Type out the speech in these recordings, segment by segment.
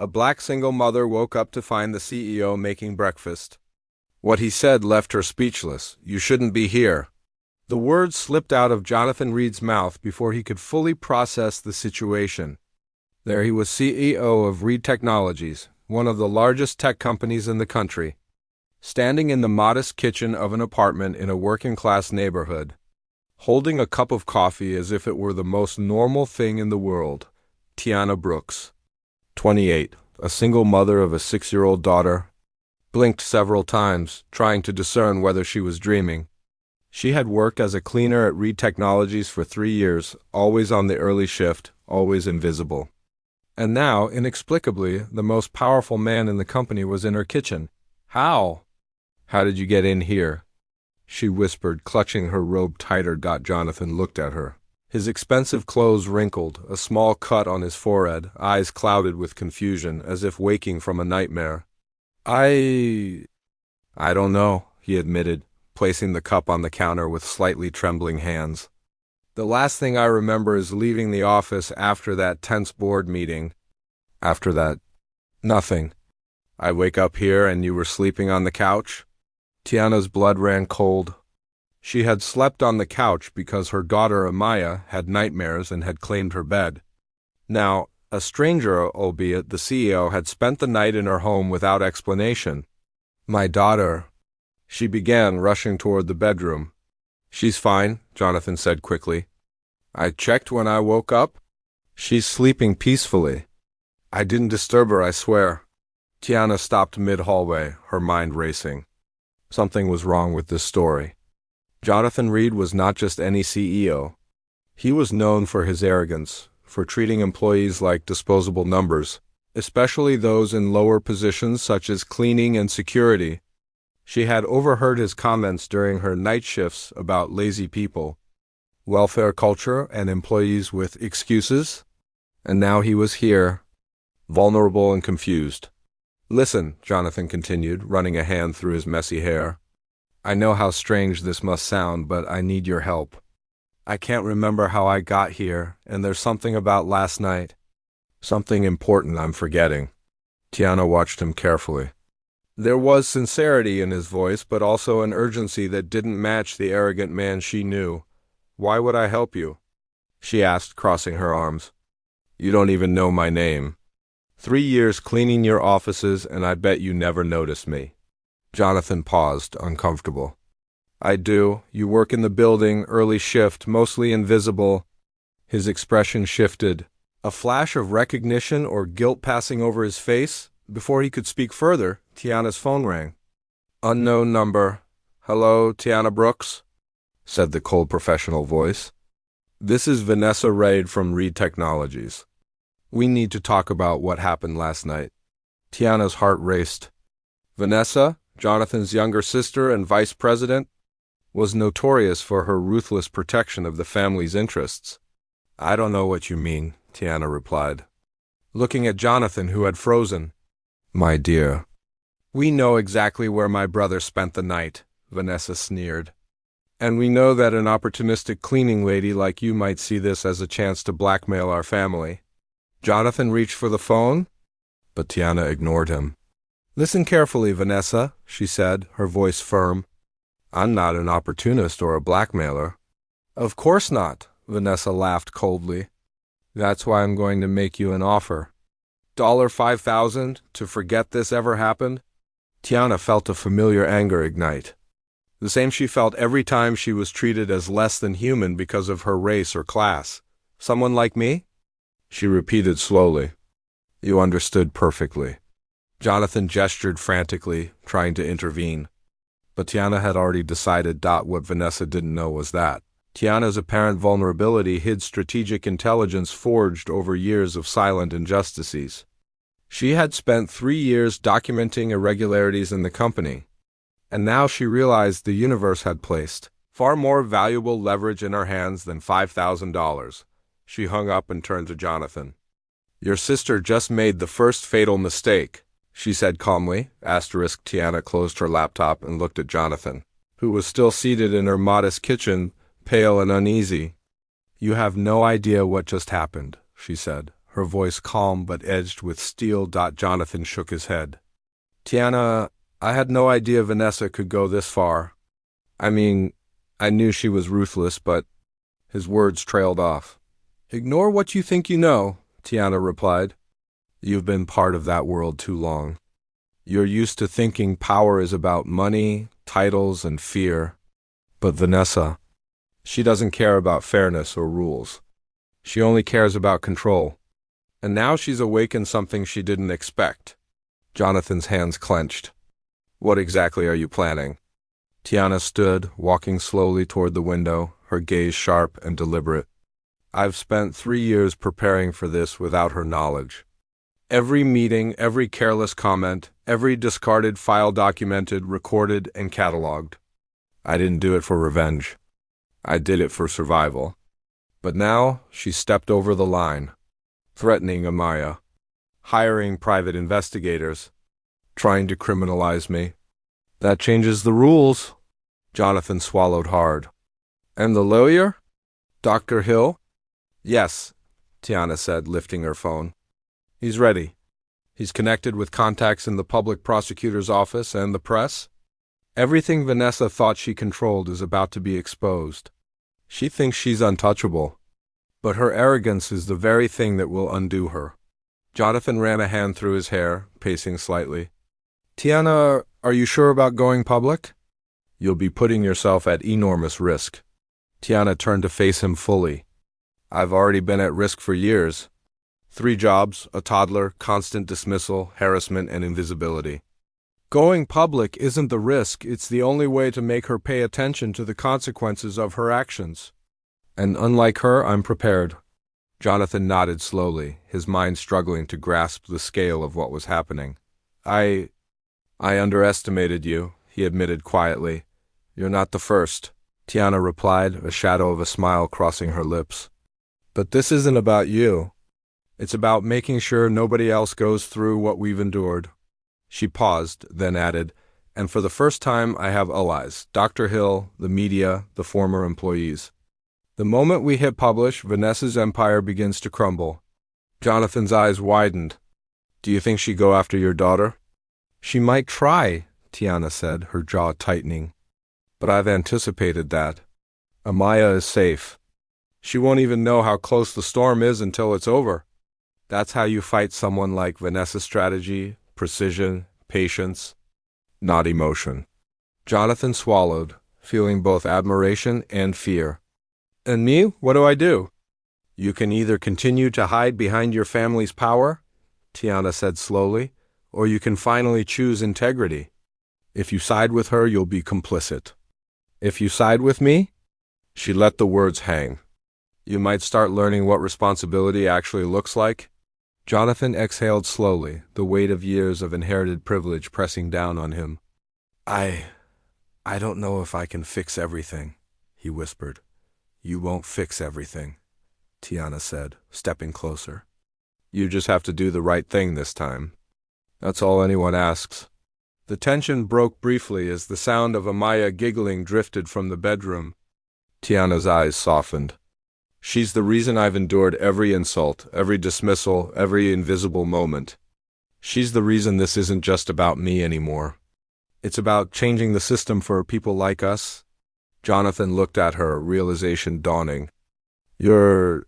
A black single mother woke up to find the CEO making breakfast. What he said left her speechless. "You shouldn't be here." The words slipped out of Jonathan Reed's mouth before he could fully process the situation. There he was, CEO of Reed Technologies, one of the largest tech companies in the country, standing in the modest kitchen of an apartment in a working-class neighborhood, holding a cup of coffee as if it were the most normal thing in the world. Tiana Brooks, 28, a single mother of a 6-year-old daughter, blinked several times, trying to discern whether she was dreaming. She had worked as a cleaner at Reed Technologies for 3 years, always on the early shift, always invisible. And now, inexplicably, the most powerful man in the company was in her kitchen. How? "How did you get in here?" she whispered, clutching her robe tighter. Jonathan looked at her. His expensive clothes wrinkled, a small cut on his forehead, eyes clouded with confusion, as if waking from a nightmare. I don't know," he admitted, placing the cup on the counter with slightly trembling hands. "The last thing I remember is leaving the office after that tense board meeting. After that, nothing. I wake up here and you were sleeping on the couch?" Tiana's blood ran cold. She had slept on the couch because her daughter Amaya had nightmares and had claimed her bed. Now, a stranger, albeit the CEO, had spent the night in her home without explanation. "My daughter," she began, rushing toward the bedroom. "She's fine," Jonathan said quickly. "I checked when I woke up. She's sleeping peacefully. I didn't disturb her, I swear." Tiana stopped mid-hallway, her mind racing. Something was wrong with this story. Jonathan Reed was not just any CEO. He was known for his arrogance, for treating employees like disposable numbers, especially those in lower positions such as cleaning and security. She had overheard his comments during her night shifts about lazy people, welfare culture, and employees with excuses. And now he was here, vulnerable and confused. "Listen," Jonathan continued, running a hand through his messy hair. "I know how strange this must sound, but I need your help. I can't remember how I got here, and there's something about last night. Something important I'm forgetting." Tiana watched him carefully. There was sincerity in his voice, but also an urgency that didn't match the arrogant man she knew. "Why would I help you?" she asked, crossing her arms. "You don't even know my name. 3 years cleaning your offices, and I bet you never noticed me." Jonathan paused, uncomfortable. "I do. You work in the building, early shift, mostly invisible." His expression shifted, a flash of recognition or guilt passing over his face. Before he could speak further, Tiana's phone rang. "Unknown number. Hello, Tiana Brooks," said the cold professional voice. "This is Vanessa Reid from Reed Technologies. We need to talk about what happened last night." Tiana's heart raced. Vanessa, Jonathan's younger sister and vice president, was notorious for her ruthless protection of the family's interests. "I don't know what you mean," Tiana replied, looking at Jonathan, who had frozen. "My dear, we know exactly where my brother spent the night," Vanessa sneered. "And we know that an opportunistic cleaning lady like you might see this as a chance to blackmail our family." Jonathan reached for the phone, but Tiana ignored him. "Listen carefully, Vanessa," she said, her voice firm. "I'm not an opportunist or a blackmailer." "Of course not," Vanessa laughed coldly. "That's why I'm going to make you an offer. $5,000 to forget this ever happened?" Tiana felt a familiar anger ignite. The same she felt every time she was treated as less than human because of her race or class. "Someone like me?" she repeated slowly. "You understood perfectly." Jonathan gestured frantically, trying to intervene. But Tiana had already decided. What Vanessa didn't know was that Tiana's apparent vulnerability hid strategic intelligence forged over years of silent injustices. She had spent 3 years documenting irregularities in the company, and now she realized the universe had placed far more valuable leverage in her hands than $5,000. She hung up and turned to Jonathan. "Your sister just made the first fatal mistake," she said calmly. Tiana closed her laptop and looked at Jonathan, who was still seated in her modest kitchen, pale and uneasy. "You have no idea what just happened," she said, her voice calm but edged with steel. Jonathan shook his head. Tiana, I had no idea Vanessa could go this far. I mean, I knew she was ruthless, but his words trailed off. Ignore what you think you know, Tiana replied. You've been part of that world too long. You're used to thinking power is about money, titles, and fear. But Vanessa, she doesn't care about fairness or rules. She only cares about control. And now she's awakened something she didn't expect. Jonathan's hands clenched. What exactly are you planning? Tiana stood, walking slowly toward the window, her gaze sharp and deliberate. I've spent 3 years preparing for this without her knowledge. Every meeting, every careless comment, every discarded file documented, recorded, and cataloged. I didn't do it for revenge. I did it for survival. But now she stepped over the line, threatening Amaya, hiring private investigators, trying to criminalize me. That changes the rules. Jonathan swallowed hard. And the lawyer? Dr. Hill? Yes, Tiana said, lifting her phone. He's ready. He's connected with contacts in the public prosecutor's office and the press. Everything Vanessa thought she controlled is about to be exposed. She thinks she's untouchable, but her arrogance is the very thing that will undo her. Jonathan ran a hand through his hair, pacing slightly. Tiana, are you sure about going public? You'll be putting yourself at enormous risk. Tiana turned to face him fully. I've already been at risk for years. 3 jobs, a toddler, constant dismissal, harassment, and invisibility. Going public isn't the risk, it's the only way to make her pay attention to the consequences of her actions. And unlike her, I'm prepared. Jonathan nodded slowly, his mind struggling to grasp the scale of what was happening. I underestimated you, he admitted quietly. You're not the first, Tiana replied, a shadow of a smile crossing her lips. But this isn't about you. It's about making sure nobody else goes through what we've endured. She paused, then added, and for the first time I have allies, Dr. Hill, the media, the former employees. The moment we hit publish, Vanessa's empire begins to crumble. Jonathan's eyes widened. Do you think she'd go after your daughter? She might try, Tiana said, her jaw tightening. But I've anticipated that. Amaya is safe. She won't even know how close the storm is until it's over. That's how you fight someone like Vanessa's strategy, precision, patience, not emotion. Jonathan swallowed, feeling both admiration and fear. And me, what do I do? You can either continue to hide behind your family's power, Tiana said slowly, or you can finally choose integrity. If you side with her, you'll be complicit. If you side with me? She let the words hang. You might start learning what responsibility actually looks like. Jonathan exhaled slowly, the weight of years of inherited privilege pressing down on him. I don't know if I can fix everything, he whispered. You won't fix everything, Tiana said, stepping closer. You just have to do the right thing this time. That's all anyone asks. The tension broke briefly as the sound of Amaya giggling drifted from the bedroom. Tiana's eyes softened. She's the reason I've endured every insult, every dismissal, every invisible moment. She's the reason this isn't just about me anymore. It's about changing the system for people like us. Jonathan looked at her, realization dawning. You're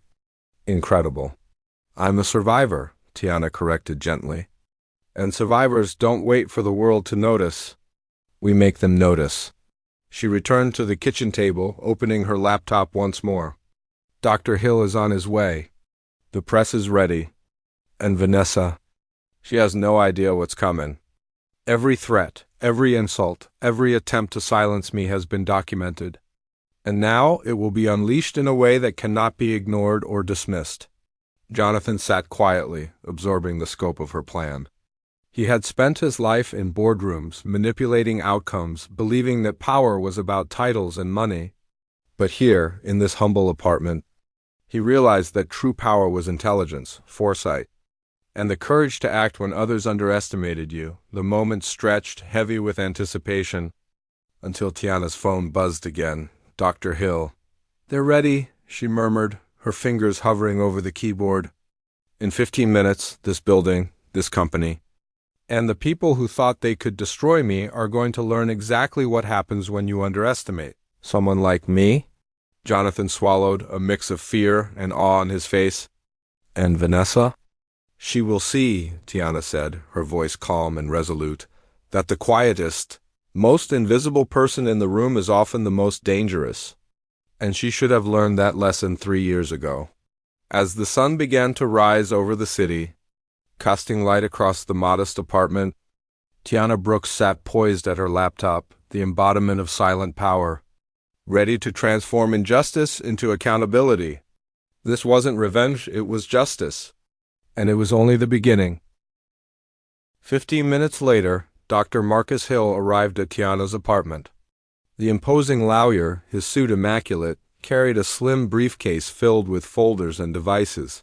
incredible. I'm a survivor, Tiana corrected gently. And survivors don't wait for the world to notice. We make them notice. She returned to the kitchen table, opening her laptop once more. Dr. Hill is on his way. The press is ready. And Vanessa, she has no idea what's coming. Every threat, every insult, every attempt to silence me has been documented. And now it will be unleashed in a way that cannot be ignored or dismissed. Jonathan sat quietly, absorbing the scope of her plan. He had spent his life in boardrooms, manipulating outcomes, believing that power was about titles and money. But here, in this humble apartment, he realized that true power was intelligence, foresight, and the courage to act when others underestimated you, the moment stretched, heavy with anticipation, until Tiana's phone buzzed again. Dr. Hill. They're ready, she murmured, her fingers hovering over the keyboard. In 15 minutes, this building, this company, and the people who thought they could destroy me are going to learn exactly what happens when you underestimate someone like me." Jonathan swallowed, a mix of fear and awe on his face. "And Vanessa?" "She will see," Tiana said, her voice calm and resolute, "that the quietest, most invisible person in the room is often the most dangerous. And she should have learned that lesson 3 years ago." As the sun began to rise over the city, casting light across the modest apartment, Tiana Brooks sat poised at her laptop, the embodiment of silent power, ready to transform injustice into accountability. This wasn't revenge, it was justice. And it was only the beginning. 15 minutes later, Dr. Marcus Hill arrived at Tiana's apartment. The imposing lawyer, his suit immaculate, carried a slim briefcase filled with folders and devices.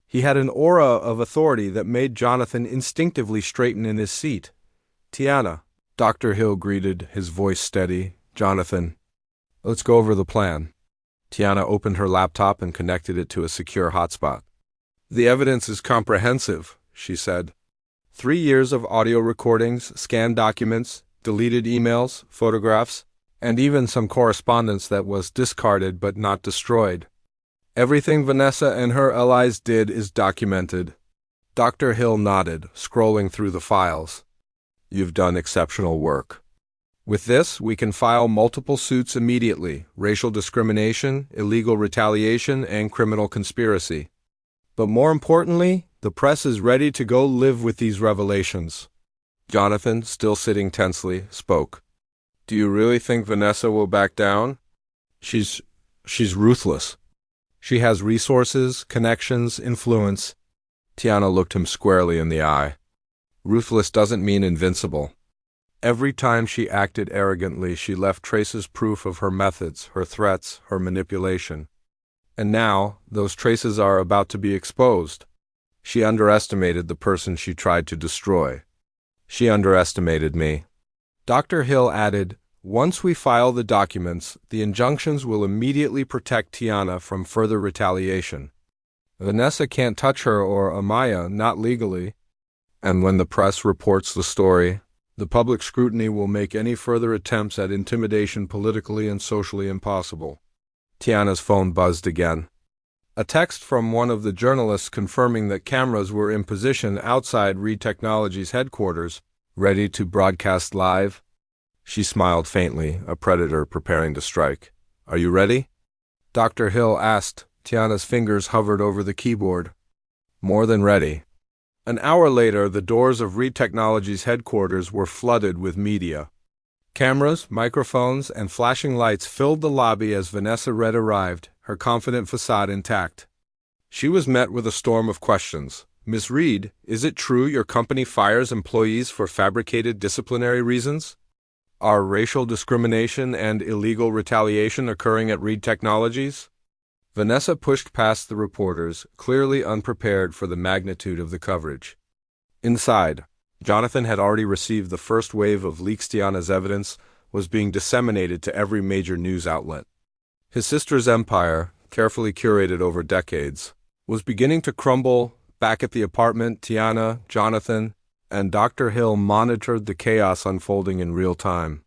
He had an aura of authority that made Jonathan instinctively straighten in his seat. "Tiana," Dr. Hill greeted, his voice steady. "Jonathan, let's go over the plan." Tiana opened her laptop and connected it to a secure hotspot. "The evidence is comprehensive," she said. 3 years of audio recordings, scanned documents, deleted emails, photographs, and even some correspondence that was discarded but not destroyed. "Everything Vanessa and her allies did is documented." Dr. Hill nodded, scrolling through the files. "You've done exceptional work. With this, we can file multiple suits immediately: racial discrimination, illegal retaliation, and criminal conspiracy. But more importantly, the press is ready to go live with these revelations." Jonathan, still sitting tensely, spoke. "Do you really think Vanessa will back down? She's ruthless. She has resources, connections, influence." Tiana looked him squarely in the eye. "Ruthless doesn't mean invincible. Every time she acted arrogantly, she left traces, proof of her methods, her threats, her manipulation. And now, those traces are about to be exposed. She underestimated the person she tried to destroy. She underestimated me." Dr. Hill added, "Once we file the documents, the injunctions will immediately protect Tiana from further retaliation. Vanessa can't touch her or Amaya, not legally. And when the press reports the story, the public scrutiny will make any further attempts at intimidation politically and socially impossible." Tiana's phone buzzed again. A text from one of the journalists confirming that cameras were in position outside Reed Technologies' headquarters, ready to broadcast live. She smiled faintly, a predator preparing to strike. "Are you ready?" Dr. Hill asked. Tiana's fingers hovered over the keyboard. "More than ready." An hour later, the doors of Reed Technologies' headquarters were flooded with media. Cameras, microphones, and flashing lights filled the lobby as Vanessa Red arrived, her confident facade intact. She was met with a storm of questions. "Ms. Reed, is it true your company fires employees for fabricated disciplinary reasons? Are racial discrimination and illegal retaliation occurring at Reed Technologies?" Vanessa pushed past the reporters, clearly unprepared for the magnitude of the coverage. Inside, Jonathan had already received the first wave of leaks. Tiana's evidence was being disseminated to every major news outlet. His sister's empire, carefully curated over decades, was beginning to crumble. Back at the apartment, Tiana, Jonathan, and Dr. Hill monitored the chaos unfolding in real time.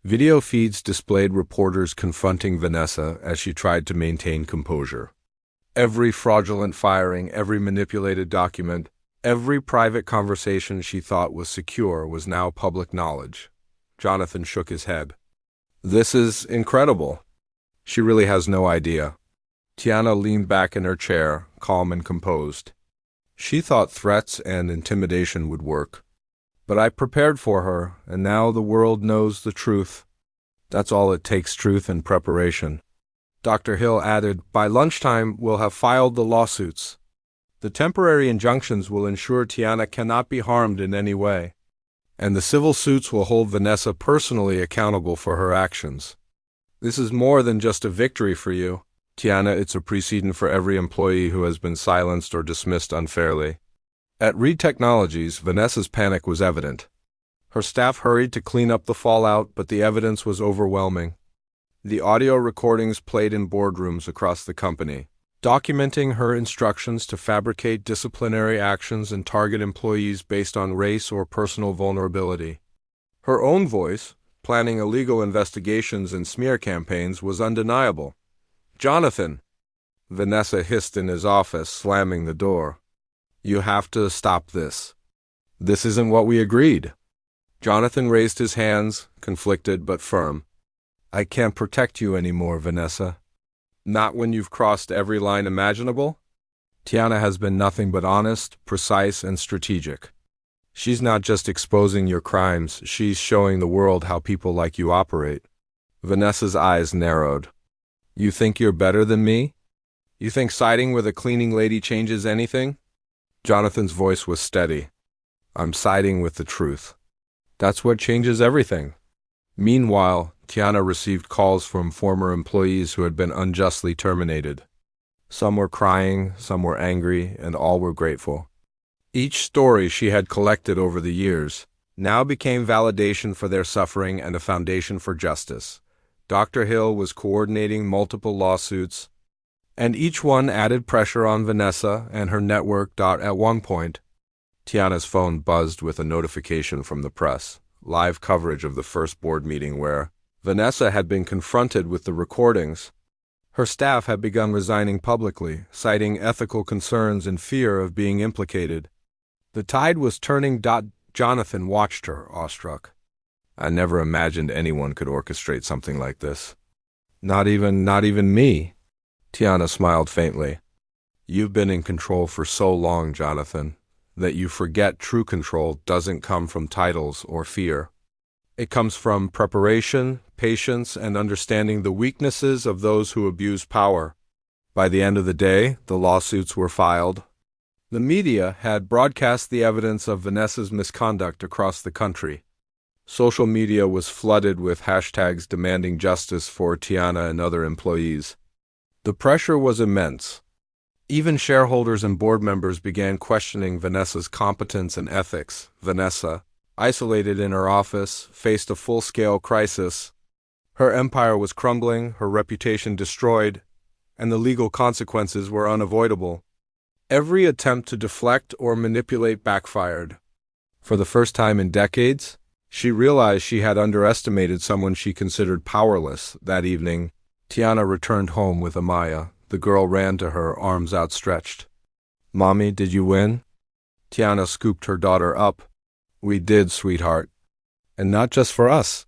Video feeds displayed reporters confronting Vanessa as she tried to maintain composure. Every fraudulent firing, every manipulated document, every private conversation she thought was secure was now public knowledge. Jonathan shook his head. "This is incredible. She really has no idea." Tiana leaned back in her chair, calm and composed. "She thought threats and intimidation would work. But I prepared for her, and now the world knows the truth. That's all it takes, truth and preparation." Dr. Hill added, "By lunchtime, we'll have filed the lawsuits. The temporary injunctions will ensure Tiana cannot be harmed in any way. And the civil suits will hold Vanessa personally accountable for her actions. This is more than just a victory for you, Tiana, it's a precedent for every employee who has been silenced or dismissed unfairly." At Reed Technologies, Vanessa's panic was evident. Her staff hurried to clean up the fallout, but the evidence was overwhelming. The audio recordings played in boardrooms across the company, documenting her instructions to fabricate disciplinary actions and target employees based on race or personal vulnerability. Her own voice, planning illegal investigations and smear campaigns, was undeniable. "Jonathan," Vanessa hissed in his office, slamming the door. "You have to stop this. This isn't what we agreed." Jonathan raised his hands, conflicted but firm. "I can't protect you anymore, Vanessa. Not when you've crossed every line imaginable." Tiana has been nothing but honest, precise, and strategic. She's not just exposing your crimes, she's showing the world how people like you operate. Vanessa's eyes narrowed. "You think you're better than me? You think siding with a cleaning lady changes anything?" Jonathan's voice was steady. "I'm siding with the truth. That's what changes everything." Meanwhile, Tiana received calls from former employees who had been unjustly terminated. Some were crying, some were angry, and all were grateful. Each story she had collected over the years now became validation for their suffering and a foundation for justice. Dr. Hill was coordinating multiple lawsuits, and each one added pressure on Vanessa and her network. At one point, Tiana's phone buzzed with a notification from the press, live coverage of the first board meeting where Vanessa had been confronted with the recordings. Her staff had begun resigning publicly, citing ethical concerns and fear of being implicated. The tide was turning. Jonathan watched her, awestruck. "I never imagined anyone could orchestrate something like this. Not even me." Tiana smiled faintly. "You've been in control for so long, Jonathan, that you forget true control doesn't come from titles or fear. It comes from preparation, patience, and understanding the weaknesses of those who abuse power." By the end of the day, the lawsuits were filed. The media had broadcast the evidence of Vanessa's misconduct across the country. Social media was flooded with hashtags demanding justice for Tiana and other employees. The pressure was immense. Even shareholders and board members began questioning Vanessa's competence and ethics. Vanessa, isolated in her office, faced a full-scale crisis. Her empire was crumbling, her reputation destroyed, and the legal consequences were unavoidable. Every attempt to deflect or manipulate backfired. For the first time in decades, she realized she had underestimated someone she considered powerless. That evening, Tiana returned home with Amaya. The girl ran to her, arms outstretched. "Mommy, did you win?" Tiana scooped her daughter up. "We did, sweetheart. And not just for us.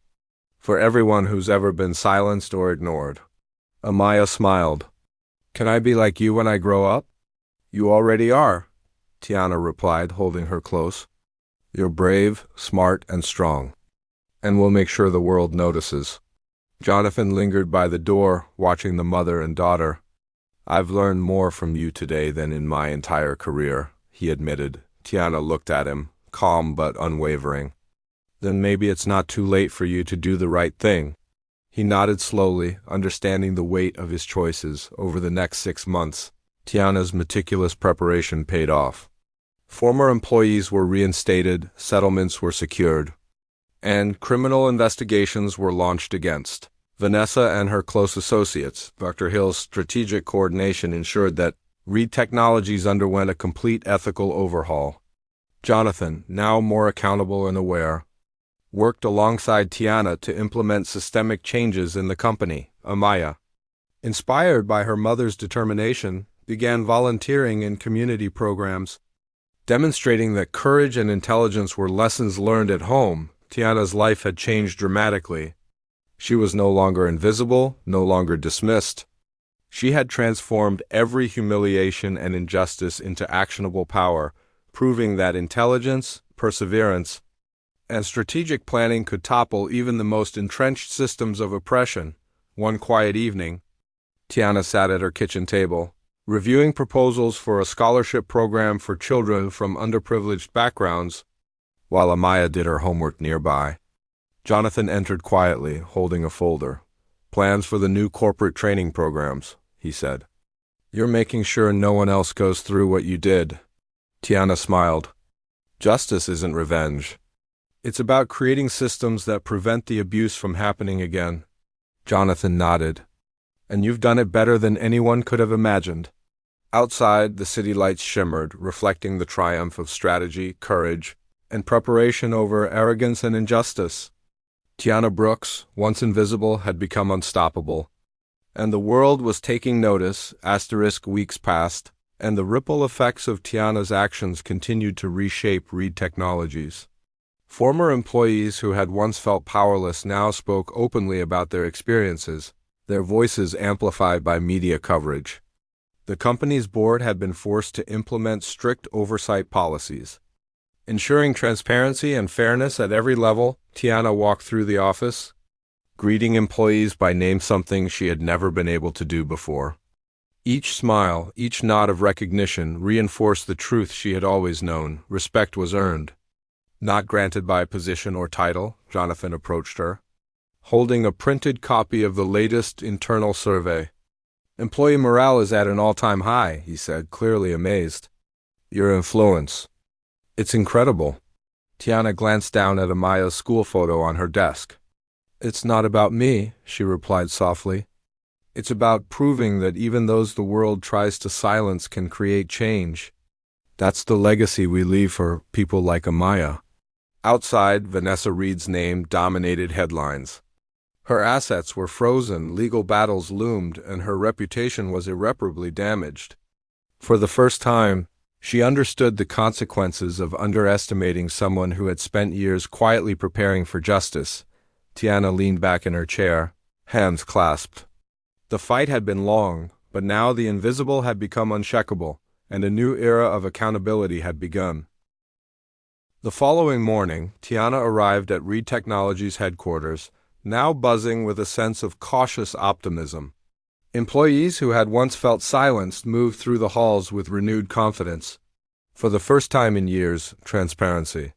For everyone who's ever been silenced or ignored." Amaya smiled. "Can I be like you when I grow up?" "You already are," Tiana replied, holding her close. "You're brave, smart, and strong. And we'll make sure the world notices." Jonathan lingered by the door, watching the mother and daughter. "I've learned more from you today than in my entire career," he admitted. Tiana looked at him, calm but unwavering. "Then maybe it's not too late for you to do the right thing." He nodded slowly, understanding the weight of his choices. Over the next 6 months, Tiana's meticulous preparation paid off. Former employees were reinstated, settlements were secured, and criminal investigations were launched against Vanessa and her close associates. Dr. Hill's strategic coordination ensured that Reed Technologies underwent a complete ethical overhaul. Jonathan, now more accountable and aware, worked alongside Tiana to implement systemic changes in the company. Amaya, inspired by her mother's determination, began volunteering in community programs, demonstrating that courage and intelligence were lessons learned at home. Tiana's life had changed dramatically. She was no longer invisible, no longer dismissed. She had transformed every humiliation and injustice into actionable power, proving that intelligence, perseverance, and strategic planning could topple even the most entrenched systems of oppression. One quiet evening, Tiana sat at her kitchen table, reviewing proposals for a scholarship program for children from underprivileged backgrounds, while Amaya did her homework nearby. Jonathan entered quietly, holding a folder. "Plans for the new corporate training programs," he said. "You're making sure no one else goes through what you did." Tiana smiled. "Justice isn't revenge. It's about creating systems that prevent the abuse from happening again." Jonathan nodded. "And you've done it better than anyone could have imagined." Outside, the city lights shimmered, reflecting the triumph of strategy, courage, and preparation over arrogance and injustice. Tiana Brooks, once invisible, had become unstoppable. And the world was taking notice. Weeks passed, and the ripple effects of Tiana's actions continued to reshape Reed Technologies. Former employees who had once felt powerless now spoke openly about their experiences, their voices amplified by media coverage. The company's board had been forced to implement strict oversight policies. Ensuring transparency and fairness at every level, Tiana walked through the office, greeting employees by name, something she had never been able to do before. Each smile, each nod of recognition reinforced the truth she had always known: respect was earned, not granted by position or title. Jonathan approached her, holding a printed copy of the latest internal survey. "Employee morale is at an all-time high," he said, clearly amazed. "Your influence. It's incredible." Tiana glanced down at Amaya's school photo on her desk. "It's not about me," she replied softly. "It's about proving that even those the world tries to silence can create change. That's the legacy we leave for people like Amaya." Outside, Vanessa Reed's name dominated headlines. Her assets were frozen, legal battles loomed, and her reputation was irreparably damaged. For the first time, she understood the consequences of underestimating someone who had spent years quietly preparing for justice. Tiana leaned back in her chair, hands clasped. The fight had been long, but now the invisible had become unshakable, and a new era of accountability had begun. The following morning, Tiana arrived at Reed Technologies headquarters, now buzzing with a sense of cautious optimism. Employees who had once felt silenced moved through the halls with renewed confidence. For the first time in years, transparency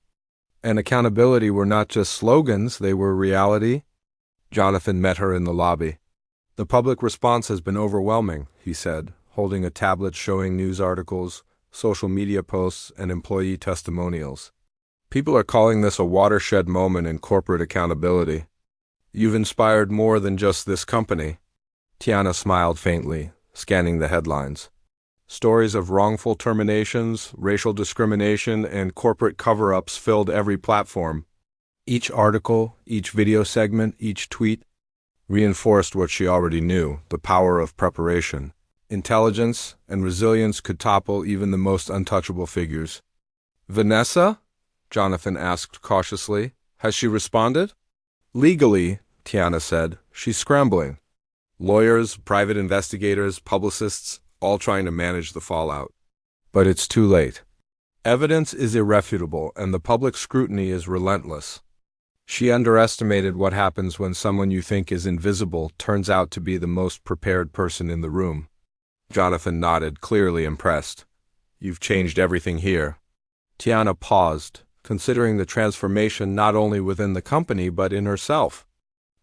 and accountability were not just slogans, they were reality. Jonathan met her in the lobby. "The public response has been overwhelming," he said, holding a tablet showing news articles, social media posts, and employee testimonials. "People are calling this a watershed moment in corporate accountability. You've inspired more than just this company." Tiana smiled faintly, scanning the headlines. Stories of wrongful terminations, racial discrimination, and corporate cover-ups filled every platform. Each article, each video segment, each tweet reinforced what she already knew: the power of preparation. Intelligence and resilience could topple even the most untouchable figures. "Vanessa?" Jonathan asked cautiously. "Has she responded?" "Legally," Tiana said, "she's scrambling. Lawyers, private investigators, publicists, all trying to manage the fallout. But it's too late. Evidence is irrefutable, and the public scrutiny is relentless. She underestimated what happens when someone you think is invisible turns out to be the most prepared person in the room." Jonathan nodded, clearly impressed. "You've changed everything here." Tiana paused, considering the transformation not only within the company but in herself.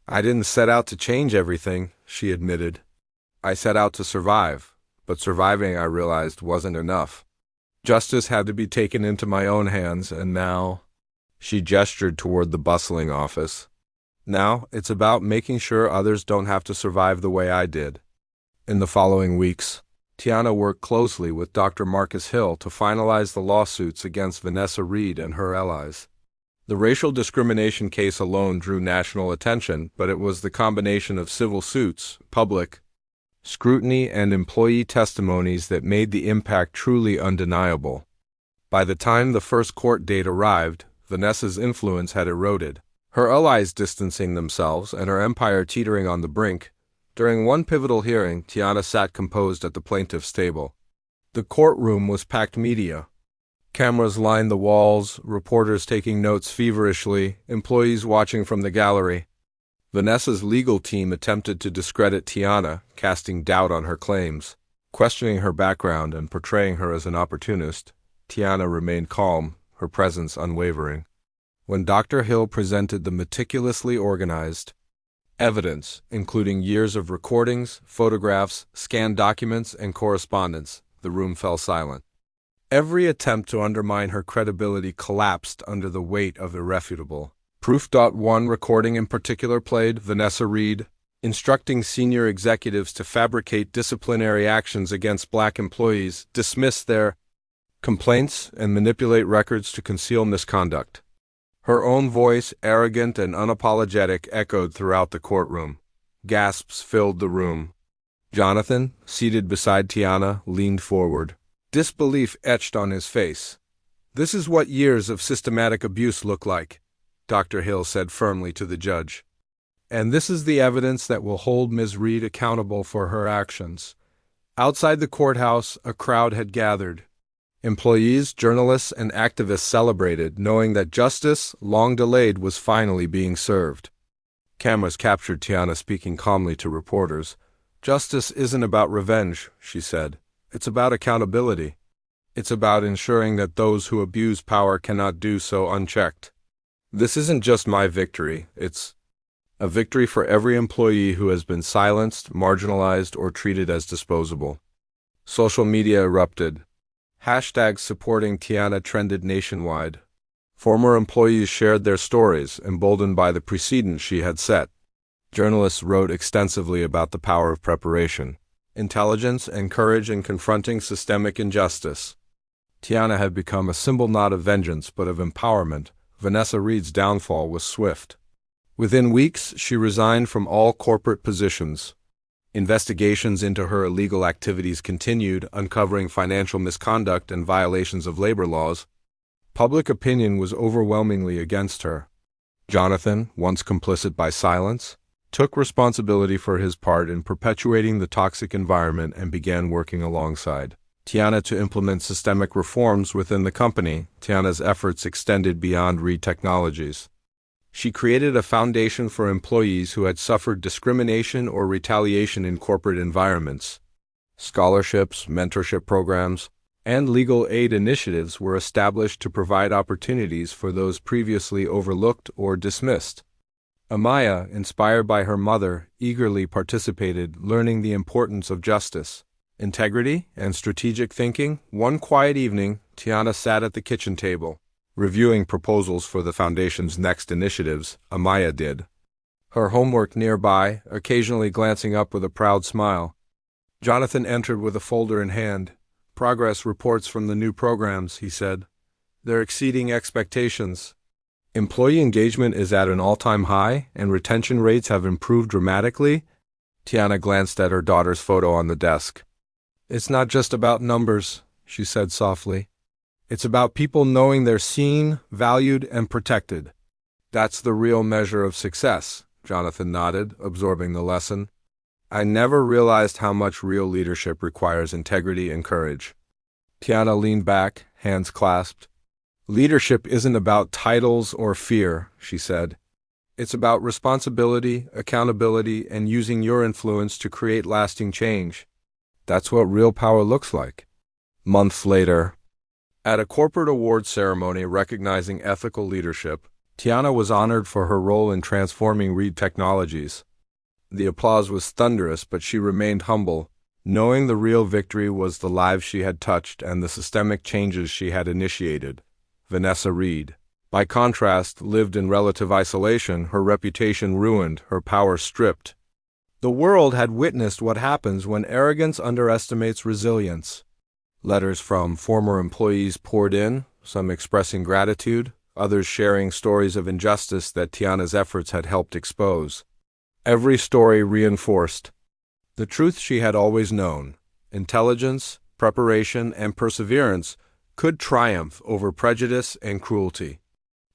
"I didn't set out to change everything," she admitted. "I set out to survive, but surviving, I realized, wasn't enough. Justice had to be taken into my own hands, and now—" She gestured toward the bustling office. "Now, it's about making sure others don't have to survive the way I did." In the following weeks, Tiana worked closely with Dr. Marcus Hill to finalize the lawsuits against Vanessa Reed and her allies. The racial discrimination case alone drew national attention, but it was the combination of civil suits, public scrutiny, and employee testimonies that made the impact truly undeniable. By the time the first court date arrived, Vanessa's influence had eroded, her allies distancing themselves and her empire teetering on the brink. During one pivotal hearing, Tiana sat composed at the plaintiff's table. The courtroom was packed media. Cameras lined the walls, reporters taking notes feverishly, employees watching from the gallery. Vanessa's legal team attempted to discredit Tiana, casting doubt on her claims. Questioning her background and portraying her as an opportunist, Tiana remained calm, her presence unwavering. When Dr. Hill presented the meticulously organized evidence, including years of recordings, photographs, scanned documents, and correspondence, the room fell silent. Every attempt to undermine her credibility collapsed under the weight of irrefutable proof. One recording in particular played Vanessa Reed instructing senior executives to fabricate disciplinary actions against black employees, dismiss their complaints, and manipulate records to conceal misconduct. Her own voice, arrogant and unapologetic, echoed throughout the courtroom. Gasps filled the room. Jonathan, seated beside Tiana, leaned forward. Disbelief etched on his face. "This is what years of systematic abuse look like," Dr. Hill said firmly to the judge. "And this is the evidence that will hold Ms. Reed accountable for her actions." Outside the courthouse, a crowd had gathered. Employees, journalists, and activists celebrated, knowing that justice, long delayed, was finally being served. Cameras captured Tiana speaking calmly to reporters. "Justice isn't about revenge," she said. "It's about accountability. It's about ensuring that those who abuse power cannot do so unchecked. This isn't just my victory, it's a victory for every employee who has been silenced, marginalized, or treated as disposable." Social media erupted. Hashtags supporting Tiana trended nationwide. Former employees shared their stories, emboldened by the precedent she had set. Journalists wrote extensively about the power of preparation, intelligence, and courage in confronting systemic injustice. Tiana had become a symbol not of vengeance but of empowerment. Vanessa Reed's downfall was swift. Within weeks, she resigned from all corporate positions. Investigations into her illegal activities continued, uncovering financial misconduct and violations of labor laws. Public opinion was overwhelmingly against her. Jonathan, once complicit by silence, took responsibility for his part in perpetuating the toxic environment and began working alongside Tiana to implement systemic reforms within the company. Tiana's efforts extended beyond Reed Technologies. She created a foundation for employees who had suffered discrimination or retaliation in corporate environments. Scholarships, mentorship programs, and legal aid initiatives were established to provide opportunities for those previously overlooked or dismissed. Amaya, inspired by her mother, eagerly participated, learning the importance of justice, integrity, and strategic thinking. One quiet evening, Tiana sat at the kitchen table, reviewing proposals for the foundation's next initiatives. Amaya did, her homework nearby, occasionally glancing up with a proud smile. Jonathan entered with a folder in hand. "Progress reports from the new programs," he said. "They're exceeding expectations. Employee engagement is at an all-time high, and retention rates have improved dramatically." Tiana glanced at her daughter's photo on the desk. "It's not just about numbers," she said softly. "It's about people knowing they're seen, valued, and protected. That's the real measure of success." Jonathan nodded, absorbing the lesson. "I never realized how much real leadership requires integrity and courage." Tiana leaned back, hands clasped. "Leadership isn't about titles or fear," she said. "It's about responsibility, accountability, and using your influence to create lasting change. That's what real power looks like." Months later, at a corporate awards ceremony recognizing ethical leadership, Tiana was honored for her role in transforming Reed Technologies. The applause was thunderous, but she remained humble, knowing the real victory was the lives she had touched and the systemic changes she had initiated. Vanessa Reed, by contrast, lived in relative isolation, her reputation ruined, her power stripped. The world had witnessed what happens when arrogance underestimates resilience. Letters from former employees poured in, some expressing gratitude, others sharing stories of injustice that Tiana's efforts had helped expose. Every story reinforced the truth she had always known: intelligence, preparation, and perseverance could triumph over prejudice and cruelty.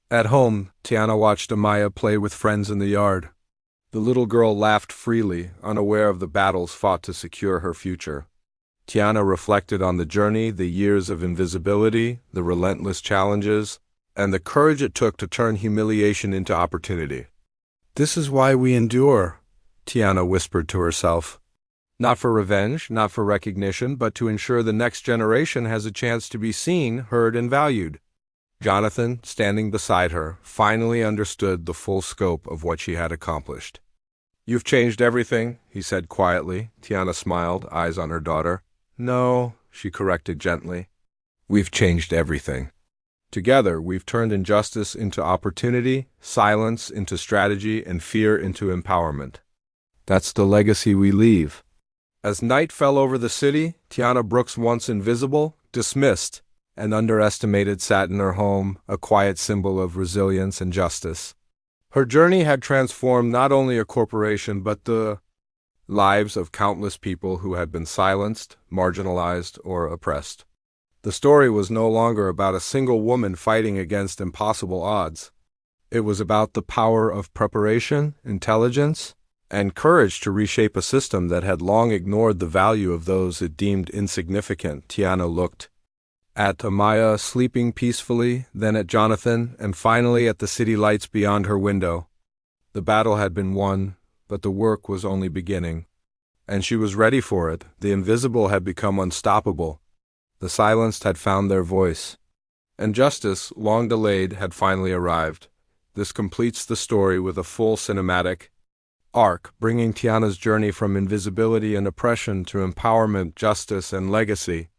At home, Tiana watched Amaya play with friends in the yard. The little girl laughed freely, unaware of the battles fought to secure her future. Tiana reflected on the journey, the years of invisibility, the relentless challenges, and the courage it took to turn humiliation into opportunity. "This is why we endure," Tiana whispered to herself. "Not for revenge, not for recognition, but to ensure the next generation has a chance to be seen, heard, and valued." Jonathan, standing beside her, finally understood the full scope of what she had accomplished. "You've changed everything," he said quietly. Tiana smiled, eyes on her daughter. "No," she corrected gently. "We've changed everything. Together, we've turned injustice into opportunity, silence into strategy, and fear into empowerment. That's the legacy we leave. As night fell over the city, Tiana Brooks, once invisible, dismissed, and underestimated, sat in her home, a quiet symbol of resilience and justice. Her journey had transformed not only a corporation but the lives of countless people who had been silenced, marginalized, or oppressed. The story was no longer about a single woman fighting against impossible odds. It was about the power of preparation, intelligence, and courage to reshape a system that had long ignored the value of those it deemed insignificant. Tiana looked at Amaya sleeping peacefully, then at Jonathan, and finally at the city lights beyond her window. The battle had been won, but the work was only beginning. And she was ready for it. The invisible had become unstoppable. The silenced had found their voice. And justice, long delayed, had finally arrived. This completes the story with a full cinematic arc, bringing Tiana's journey from invisibility and oppression to empowerment, justice, and legacy.